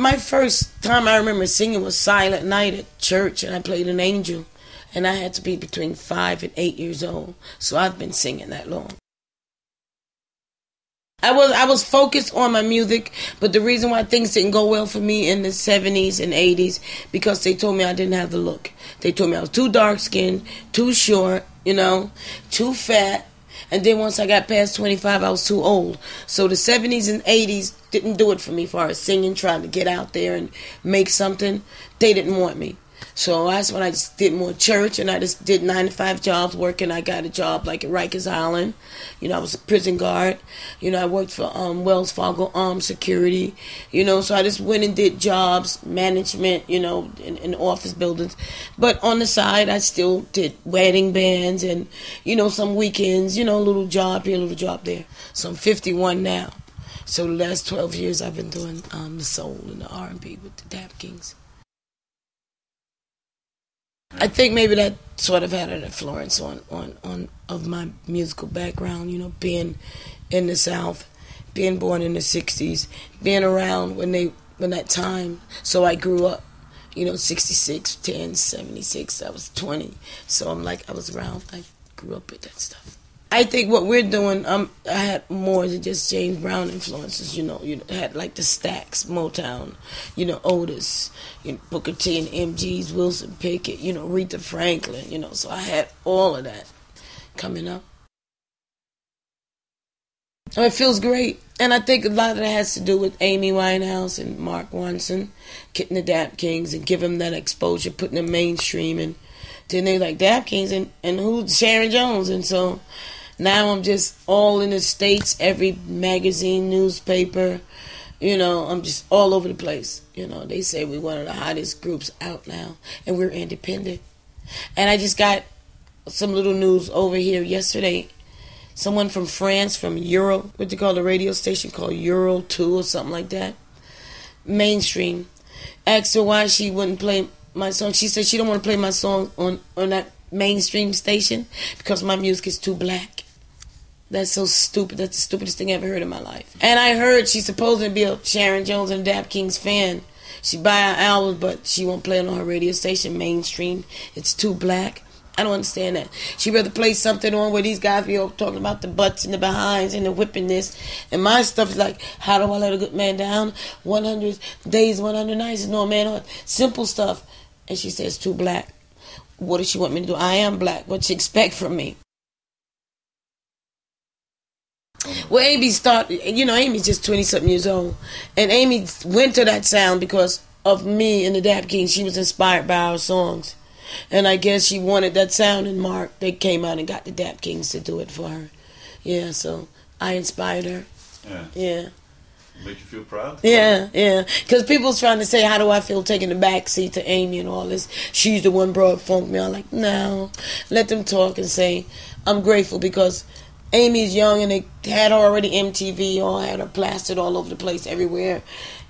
My first time I remember singing was Silent Night at church, and I played an angel. And I had to be between 5 and 8 years old. So I've been singing that long. I was focused on my music, but the reason why things didn't go well for me in the 70s and 80s, because they told me I didn't have the look. They told me I was too dark-skinned, too short, too fat. And then once I got past 25, I was too old. So the 70s and 80s didn't do it for me as far as singing, trying to get out there and make something. They didn't want me. So that's when I just did more church, and I just did 9 to 5 jobs working. I got a job like at Rikers Island. I was a prison guard. I worked for Wells Fargo Armed Security. So I just went and did jobs, management, in office buildings. But on the side, I still did wedding bands and, some weekends, a little job here, a little job there. So I'm 51 now. So the last 12 years I've been doing the soul and the R&B with the Dap Kings. I think maybe that sort of had an influence on of my musical background, being in the South, being born in the 60s, being around when that time. So I grew up, 66, 10, 76, I was 20. So I was around, I grew up with that stuff. I think what we're doing, I had more than just James Brown influences, You had like the Stax, Motown, Otis, Booker T and MGs, Wilson Pickett, Aretha Franklin, So I had all of that coming up. It feels great. And I think a lot of that has to do with Amy Winehouse and Mark Ronson getting the Dap Kings and giving them that exposure, putting them mainstream. And then they like Dap Kings and who's Sharon Jones? And so now I'm just all in the States, every magazine, newspaper, I'm just all over the place. They say we're one of the hottest groups out now, and we're independent. And I just got some little news over here yesterday. Someone from France, from Euro, what they call the radio station called Euro 2 or something like that, mainstream, asked her why she wouldn't play my song. She said she don't want to play my song on that mainstream station because my music is too black. That's so stupid. That's the stupidest thing I ever heard in my life. And I heard she's supposed to be a Sharon Jones and Dap Kings fan. She buy our albums, but she won't play it on her radio station, mainstream. It's too black. I don't understand that. She'd rather play something on where these guys be all talking about the butts and the behinds and the whipping this. And my stuff is like, how do I let a good man down? 100 days, 100 nights, no man on. Simple stuff. And she says, too black. What does she want me to do? I am black. What she expect from me? Well, Amy's just 20-something years old. And Amy went to that sound because of me and the Dap Kings. She was inspired by our songs. And I guess she wanted that sound, and Mark, they came out and got the Dap Kings to do it for her. Yeah, so I inspired her. Yeah. Make you feel proud? Yeah. Because people's trying to say, how do I feel taking the back seat to Amy and all this? She's the one brought funk me. I'm like, no. Let them talk and say, I'm grateful because Amy's young and they had her already MTV, all had her plastered all over the place everywhere.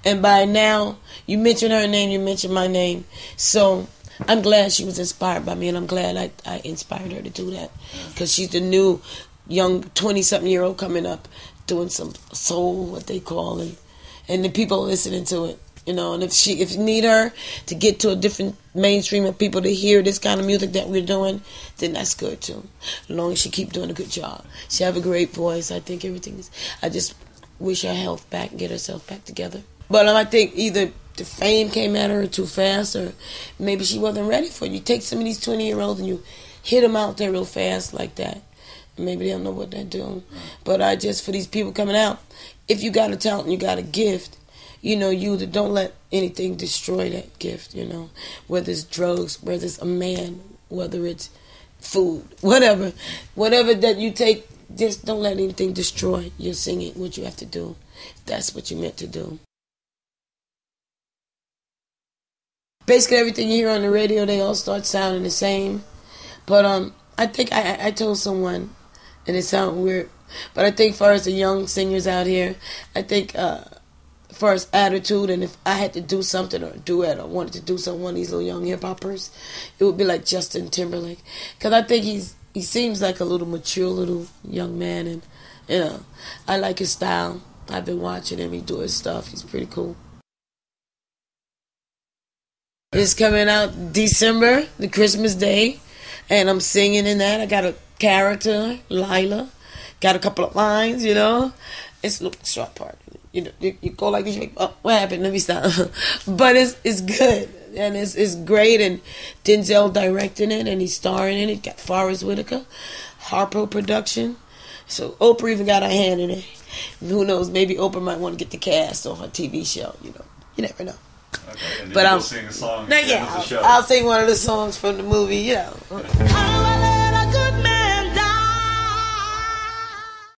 And by now, you mention her name, you mention my name. So I'm glad she was inspired by me, and I'm glad I inspired her to do that. Because she's the new young 20-something-year-old coming up doing some soul, what they call it. And the people listening to it, And if you need her to get to a different mainstream of people to hear this kind of music that we're doing, then that's good too. As long as she keep doing a good job. She have a great voice. I think I just wish her health back and get herself back together. But I think either the fame came at her too fast, or maybe she wasn't ready for it. You take some of these 20-year-olds and you hit them out there real fast like that. Maybe they don't know what they're doing. But for these people coming out, if you got a talent and you got a gift, you don't let anything destroy that gift, Whether it's drugs, whether it's a man, whether it's food, whatever that you take, just don't let anything destroy your singing, what you have to do. That's what you're meant to do. Basically, everything you hear on the radio, they all start sounding the same. But I think I told someone, and it sounded weird, but I think as far as the young singers out here, I think as far as attitude, and if I had to do something or duet or wanted to do something, one of these little young hip-hoppers, it would be like Justin Timberlake. Because I think he seems like a little mature little young man, and I like his style. I've been watching him, he do his stuff, he's pretty cool. It's coming out December, the Christmas day, and I'm singing in that. I got a character, Lila, got a couple of lines, you know. It's a little short part. You know, you go like this, you're like, oh, what happened? Let me stop. But it's good, and it's great, and Denzel directing it, and he's starring in it. Got Forrest Whitaker, Harpo production. So Oprah even got her hand in it. Who knows? Maybe Oprah might want to get the cast on her TV show. You know, you never know. Okay, and then but you'll sing a song. I'll sing one of the songs from the movie. You know.